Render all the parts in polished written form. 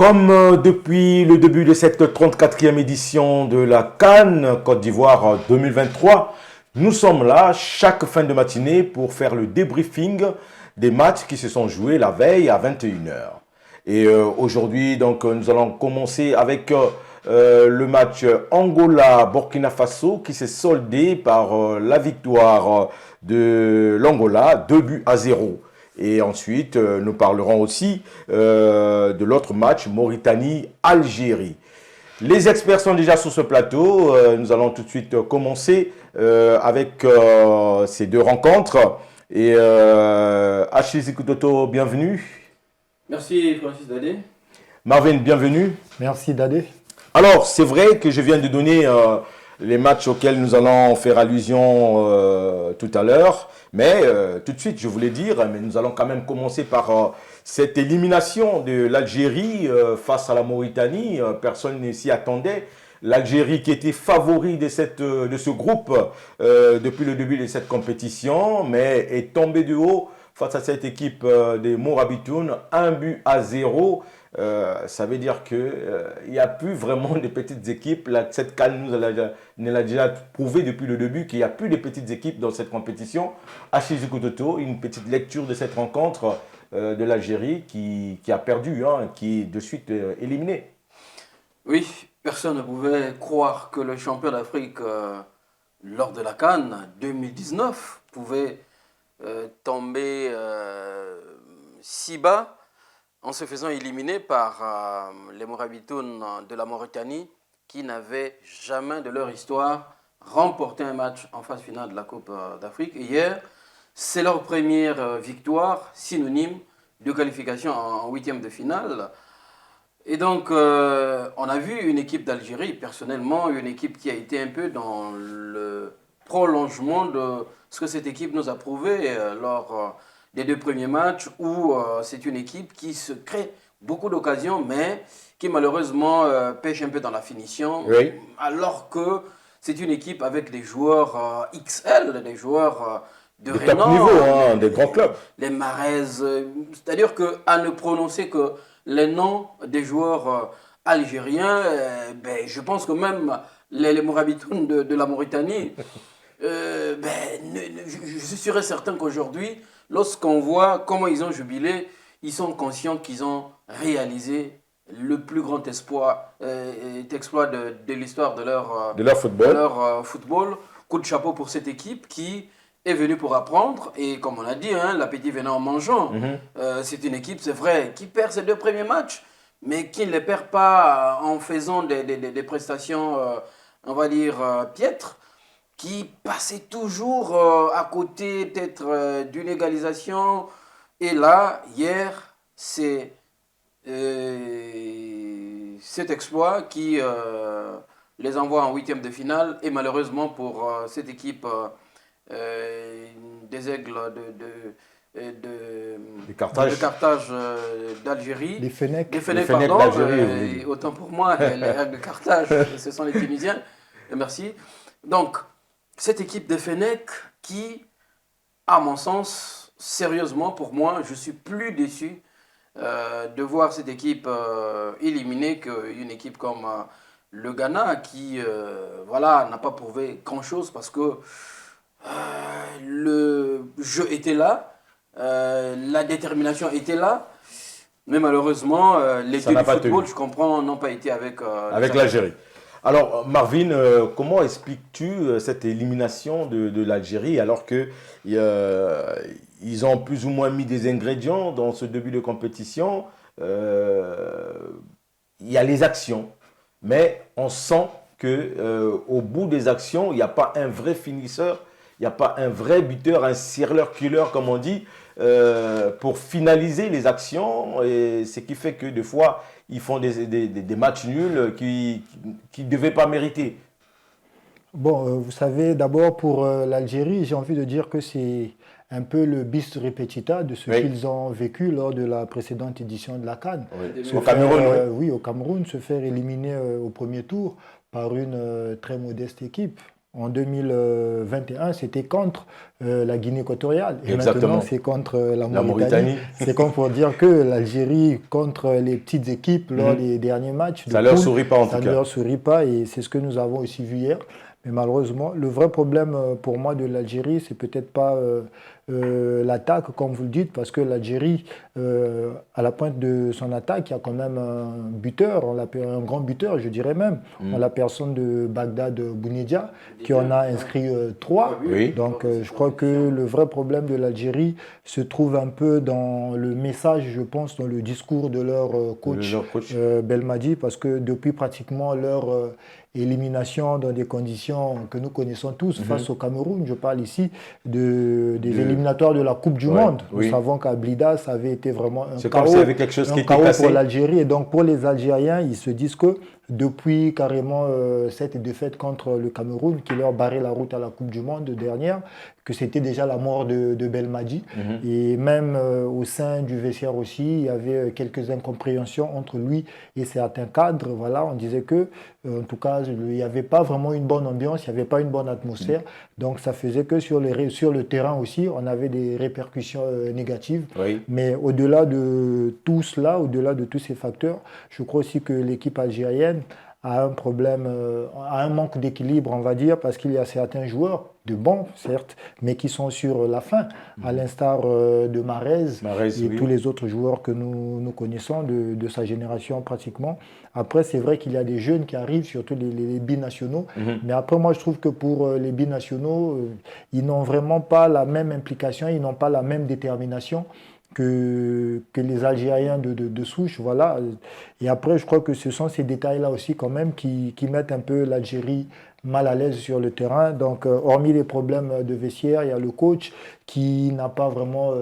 Comme depuis le début de cette 34e édition de la CAN Côte d'Ivoire 2023, nous sommes là chaque fin de matinée pour faire le débriefing des matchs qui se sont joués la veille à 21h. Et aujourd'hui, donc, nous allons commencer avec le match Angola-Burkina Faso qui s'est soldé par la victoire de l'Angola, 2 buts à 0. Et ensuite, nous parlerons aussi de l'autre match, Mauritanie-Algérie. Les experts sont déjà sur ce plateau. Nous allons tout de suite commencer avec ces deux rencontres. Et Achille Zikutoto, bienvenue. Merci Francis Dadé. Marvin, bienvenue. Merci Dadé. Alors, c'est vrai que je viens de donner les matchs auxquels nous allons faire allusion tout à l'heure. Mais tout de suite, je voulais dire, mais nous allons quand même commencer par cette élimination de l'Algérie face à la Mauritanie. Personne ne s'y attendait. L'Algérie qui était favori de ce groupe depuis le début de cette compétition, mais est tombée de haut face à cette équipe des Morabitoun, 1 but à 0. Ça veut dire qu'il n'y a plus vraiment de petites équipes. Cette CAN nous l'a déjà prouvé depuis le début qu'il n'y a plus de petites équipes dans cette compétition. Achille Zikutoto, une petite lecture de cette rencontre de l'Algérie qui a perdu, qui est de suite éliminée. Oui, personne ne pouvait croire que le champion d'Afrique lors de la CAN 2019 pouvait tomber si bas en se faisant éliminer par les Morabitoun de la Mauritanie qui n'avaient jamais de leur histoire remporté un match en phase finale de la Coupe d'Afrique. Hier, c'est leur première victoire synonyme de qualification en huitième de finale. Et donc, on a vu une équipe d'Algérie, personnellement, une équipe qui a été un peu dans le prolongement de ce que cette équipe nous a prouvé lors des deux premiers matchs, où c'est une équipe qui se crée beaucoup d'occasions, mais qui malheureusement pêche un peu dans la finition, oui. Alors que c'est une équipe avec des joueurs XL, des joueurs de top renom, niveau, des grands clubs. Les Mahrez, c'est-à-dire qu'à ne prononcer que les noms des joueurs algériens, je pense que même les Morabitoun de la Mauritanie, je suis sûr et certain qu'aujourd'hui, lorsqu'on voit comment ils ont jubilé, ils sont conscients qu'ils ont réalisé le plus grand exploit de l'histoire de leur football. Coup de chapeau pour cette équipe qui est venue pour apprendre. Et comme on a dit, l'appétit venait en mangeant. C'est une équipe, c'est vrai, qui perd ses deux premiers matchs, mais qui ne les perd pas en faisant des prestations, on va dire, piètres, qui passait toujours à côté peut-être d'une égalisation. Et là, hier, c'est cet exploit qui les envoie en huitième de finale. Et malheureusement pour cette équipe des Aigles de Carthage d'Algérie. Les Fennecs. Pardon. d'Algérie, oui. Autant pour moi, les Aigles de Carthage, ce sont les Tunisiens. Merci. Donc, cette équipe des Fennecs qui, à mon sens, sérieusement, pour moi, je suis plus déçu de voir cette équipe éliminée qu'une équipe comme le Ghana qui n'a pas prouvé grand-chose parce que le jeu était là, la détermination était là, mais malheureusement, les deux du football, je comprends, n'ont pas été avec l'Algérie. Alors, Marvin, comment expliques-tu cette élimination de l'Algérie alors qu'ils ont plus ou moins mis des ingrédients dans ce début de compétition? Il y a les actions, mais on sent qu'au bout des actions, il n'y a pas un vrai finisseur, il n'y a pas un vrai buteur, un serial-killer, comme on dit, pour finaliser les actions. Et ce qui fait que des fois, ils font des matchs nuls qui ne devaient pas mériter. Bon, vous savez, d'abord pour l'Algérie, j'ai envie de dire que c'est un peu le bis repetita de ce qu'ils ont vécu lors de la précédente édition de la CAN. Au Cameroun, oui, au Cameroun, se faire éliminer au premier tour par une très modeste équipe. En 2021, c'était contre la Guinée équatoriale. Et Exactement. maintenant, c'est contre la La Mauritanie. Mauritanie. C'est comme pour dire que l'Algérie, contre les petites équipes lors des derniers matchs, Ça de leur poule, sourit pas en tout ça ne cas. leur sourit pas. Et c'est ce que nous avons aussi vu hier. Mais malheureusement, le vrai problème pour moi de l'Algérie, c'est peut-être pas l'attaque, comme vous le dites, parce que l'Algérie, à la pointe de son attaque, il y a quand même un buteur, on l'appelle un grand buteur, je dirais même, en la personne de Bagdad Bounedjah, qui en a inscrit 3. Oui. Donc je crois que le vrai problème de l'Algérie se trouve un peu dans le message, je pense, dans le discours de leur coach, Belmadi, parce que depuis pratiquement leur élimination dans des conditions que nous connaissons tous face au Cameroun, je parle ici des éliminatoires de la Coupe du Monde. Nous savons qu'à Blida, ça avait été vraiment un chaos, comme s'il y avait quelque chose qui était cassé pour l'Algérie. Et donc pour les Algériens, ils se disent que depuis carrément cette défaite contre le Cameroun qui leur barrait la route à la Coupe du Monde dernière, que c'était déjà la mort de Belmadi. Et même au sein du vestiaire aussi, il y avait quelques incompréhensions entre lui et certains cadres. Voilà, on disait que, en tout cas, il n'y avait pas vraiment une bonne ambiance, il n'y avait pas une bonne atmosphère. Donc ça faisait que sur le terrain aussi, on avait des répercussions négatives. Mais au-delà de tout cela, au-delà de tous ces facteurs, je crois aussi que l'équipe algérienne a un problème, a un manque d'équilibre, on va dire, parce qu'il y a certains joueurs, de bons certes, mais qui sont sur la fin, à l'instar de Mahrez et tous les autres joueurs que nous connaissons de sa génération pratiquement. Après, c'est vrai qu'il y a des jeunes qui arrivent, surtout les binationaux, mais après, moi, je trouve que pour les binationaux, ils n'ont vraiment pas la même implication, ils n'ont pas la même détermination que les Algériens de souche, voilà. Et après, je crois que ce sont ces détails-là aussi quand même qui mettent un peu l'Algérie mal à l'aise sur le terrain. Donc, hormis les problèmes de vestiaire, il y a le coach qui n'a pas vraiment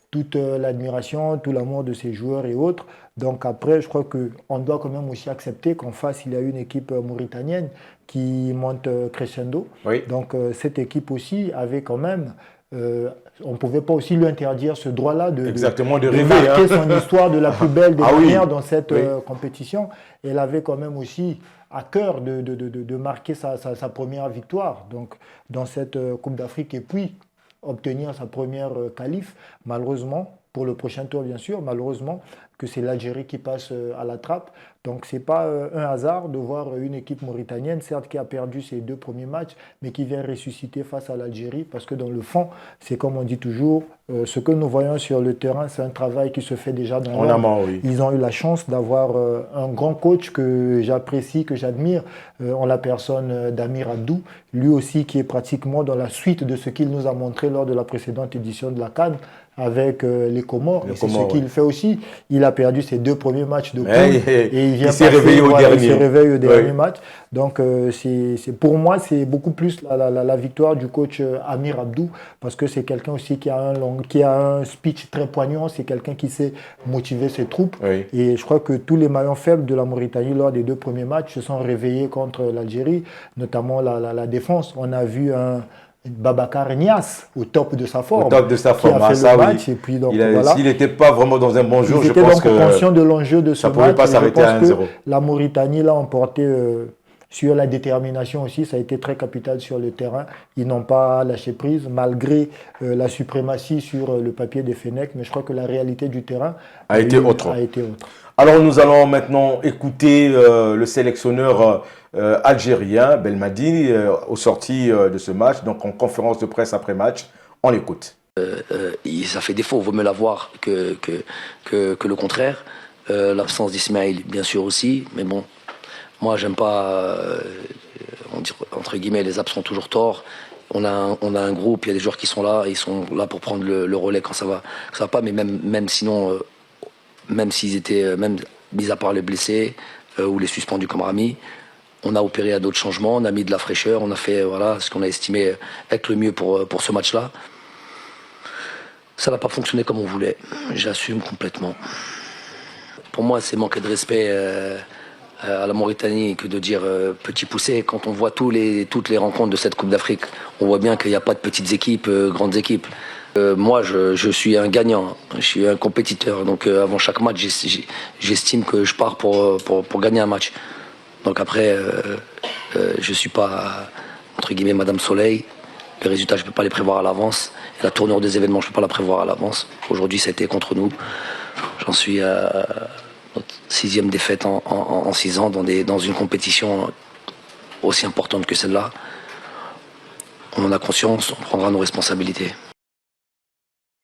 toute l'admiration, tout l'amour de ses joueurs et autres. Donc après, je crois qu'on doit quand même aussi accepter qu'en face, il y a une équipe mauritanienne qui monte crescendo. Donc cette équipe aussi avait quand même... on ne pouvait pas aussi lui interdire ce droit-là de rêver, marquer son histoire de la plus belle des manières dans cette compétition. Et elle avait quand même aussi à cœur de marquer sa première victoire donc, dans cette Coupe d'Afrique et puis obtenir sa première qualif. Malheureusement, pour le prochain tour bien sûr, malheureusement que c'est l'Algérie qui passe à la trappe. Donc ce n'est pas un hasard de voir une équipe mauritanienne, certes qui a perdu ses 2 premiers matchs, mais qui vient ressusciter face à l'Algérie, parce que dans le fond, c'est comme on dit toujours, ce que nous voyons sur le terrain, c'est un travail qui se fait déjà dans l'ombre. Ils ont eu la chance d'avoir un grand coach que j'apprécie, que j'admire, en la personne d'Amir Abdou, lui aussi qui est pratiquement dans la suite de ce qu'il nous a montré lors de la précédente édition de la CAN, avec les Comores. Et c'est ce qu'il fait aussi. Il a perdu ses 2 premiers matchs de poule et il s'est réveillé au dernier match. Donc pour moi, c'est beaucoup plus la victoire du coach Amir Abdou, parce que c'est quelqu'un aussi qui a un speech très poignant, c'est quelqu'un qui sait motiver ses troupes. Et je crois que tous les maillons faibles de la Mauritanie lors des 2 premiers matchs se sont réveillés contre l'Algérie, notamment la défense. On a vu un Babacar Niasse au top de sa forme. Au top de sa forme, qui a fait le match. Et puis donc, s'il n'était pas vraiment dans un bon jour, je pense que conscient de l'enjeu de ce match. Ça ne pouvait pas s'arrêter à 1-0. La Mauritanie l'a emporté sur la détermination aussi. Ça a été très capital sur le terrain. Ils n'ont pas lâché prise malgré la suprématie sur le papier des Fennecs. Mais je crois que la réalité du terrain a été autre. Alors nous allons maintenant écouter le sélectionneur algérien, Belmadi, au sorti de ce match, donc en conférence de presse après match. On l'écoute. Ça fait défaut, il vaut mieux l'avoir que le contraire. L'absence d'Ismaël, bien sûr aussi, mais bon, moi j'aime pas, on dit, entre guillemets, les absents ont toujours tort. On a un groupe, il y a des joueurs qui sont là, ils sont là pour prendre le relais quand ça va pas, mais même sinon, même s'ils étaient, même mis à part les blessés ou les suspendus comme Rami, on a opéré à d'autres changements, on a mis de la fraîcheur, on a fait ce qu'on a estimé être le mieux pour ce match-là. Ça n'a pas fonctionné comme on voulait, j'assume complètement. Pour moi, c'est manquer de respect à la Mauritanie que de dire petit poussé. Quand on voit toutes les rencontres de cette Coupe d'Afrique, on voit bien qu'il n'y a pas de petites équipes, grandes équipes. Moi, je suis un gagnant, je suis un compétiteur. Donc avant chaque match, j'estime que je pars pour gagner un match. Donc après, je ne suis pas entre guillemets, Madame Soleil. Les résultats, je ne peux pas les prévoir à l'avance. La tournure des événements, je ne peux pas la prévoir à l'avance. Aujourd'hui, ça a été contre nous. J'en suis à notre 6e défaite en 6 ans dans une compétition aussi importante que celle-là. On en a conscience, on prendra nos responsabilités.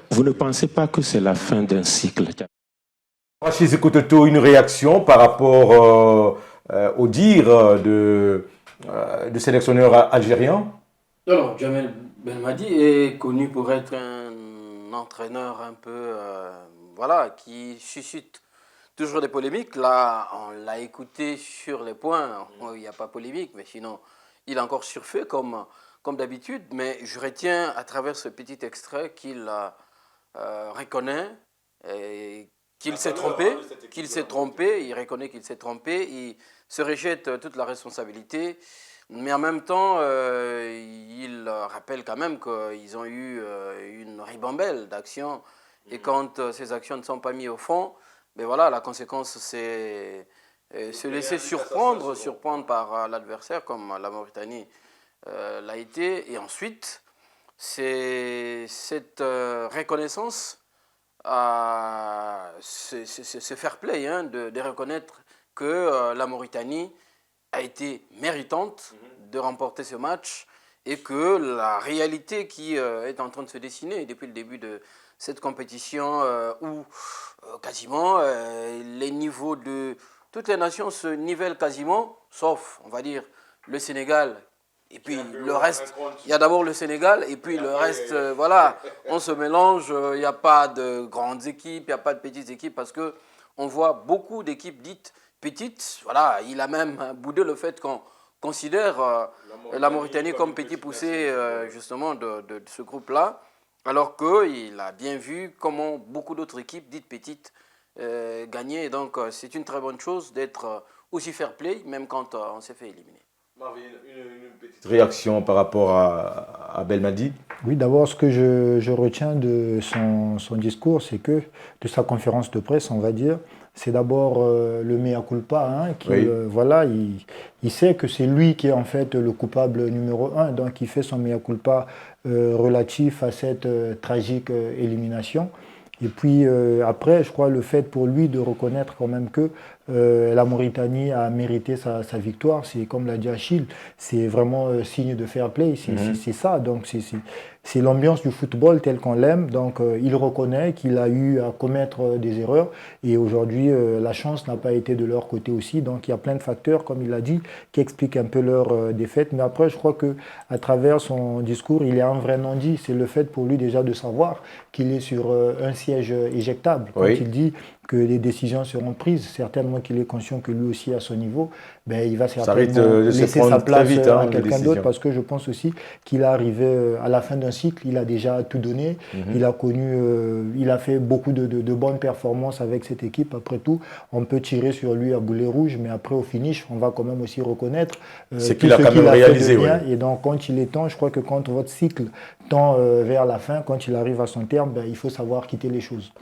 Vous ne pensez pas que c'est la fin d'un cycle? Rachid Kototo, une réaction par rapport au dire de sélectionneur algérien? Alors, Djamel Belmadi est connu pour être un entraîneur un peu, voilà, qui suscite toujours des polémiques. Là, on l'a écouté sur les points, il n'y a pas polémique, mais sinon, il a encore surfait comme d'habitude. Mais je retiens à travers ce petit extrait qu'il reconnaît qu'il s'est trompé, il reconnaît qu'il s'est trompé, il se rejette toute la responsabilité. Mais en même temps, il rappelle quand même qu'ils ont eu une ribambelle d'actions. Et quand ces actions ne sont pas mises au fond, ben voilà, la conséquence, c'est se laisser surprendre par l'adversaire, comme la Mauritanie l'a été. Et ensuite, c'est cette reconnaissance, ce fair play, hein, de reconnaître que la Mauritanie a été méritante de remporter ce match et que la réalité qui est en train de se dessiner depuis le début de cette compétition où quasiment les niveaux de toutes les nations se nivellent quasiment, sauf, on va dire, le Sénégal. Et puis le reste, il y a d'abord le Sénégal et puis le reste, voilà, on se mélange, il n'y a pas de grandes équipes, il n'y a pas de petites équipes parce qu'on voit beaucoup d'équipes dites petites. Voilà, il a même boudé le fait qu'on considère la Mauritanie comme petit poussé justement de ce groupe-là, alors qu'il a bien vu comment beaucoup d'autres équipes dites petites gagnaient. Et donc c'est une très bonne chose d'être aussi fair play, même quand on s'est fait éliminer. Marvin, une petite réaction par rapport à Belmadi? Oui, d'abord, ce que je retiens de son discours, c'est que, de sa conférence de presse, on va dire, c'est d'abord le mea culpa, hein, qui, oui. Voilà, il sait que c'est lui qui est en fait le coupable numéro 1, donc il fait son mea culpa relatif à cette tragique élimination. Et puis après, je crois le fait pour lui de reconnaître quand même que la Mauritanie a mérité sa victoire, c'est comme l'a dit Achille, c'est vraiment signe de fair play, c'est ça, donc c'est l'ambiance du football tel qu'on l'aime, donc il reconnaît qu'il a eu à commettre des erreurs et aujourd'hui la chance n'a pas été de leur côté aussi, donc il y a plein de facteurs, comme il l'a dit, qui expliquent un peu leur défaite, mais après je crois qu'à travers son discours, il y a un vrai non-dit, c'est le fait pour lui déjà de savoir qu'il est sur un siège éjectable, quand il dit que les décisions seront prises, certainement qu'il est conscient que lui aussi à son niveau, ben, il va certainement laisser sa place vite, hein, à quelqu'un d'autre, parce que je pense aussi qu'il est arrivé à la fin d'un cycle, il a déjà tout donné, il a connu, il a fait beaucoup de bonnes performances avec cette équipe, après tout, on peut tirer sur lui à boulet rouge, mais après au finish, on va quand même aussi reconnaître c'est qu'il a quand même réalisé. Et donc quand il est temps, je crois que quand votre cycle tend vers la fin, quand il arrive à son terme, ben, il faut savoir quitter les choses.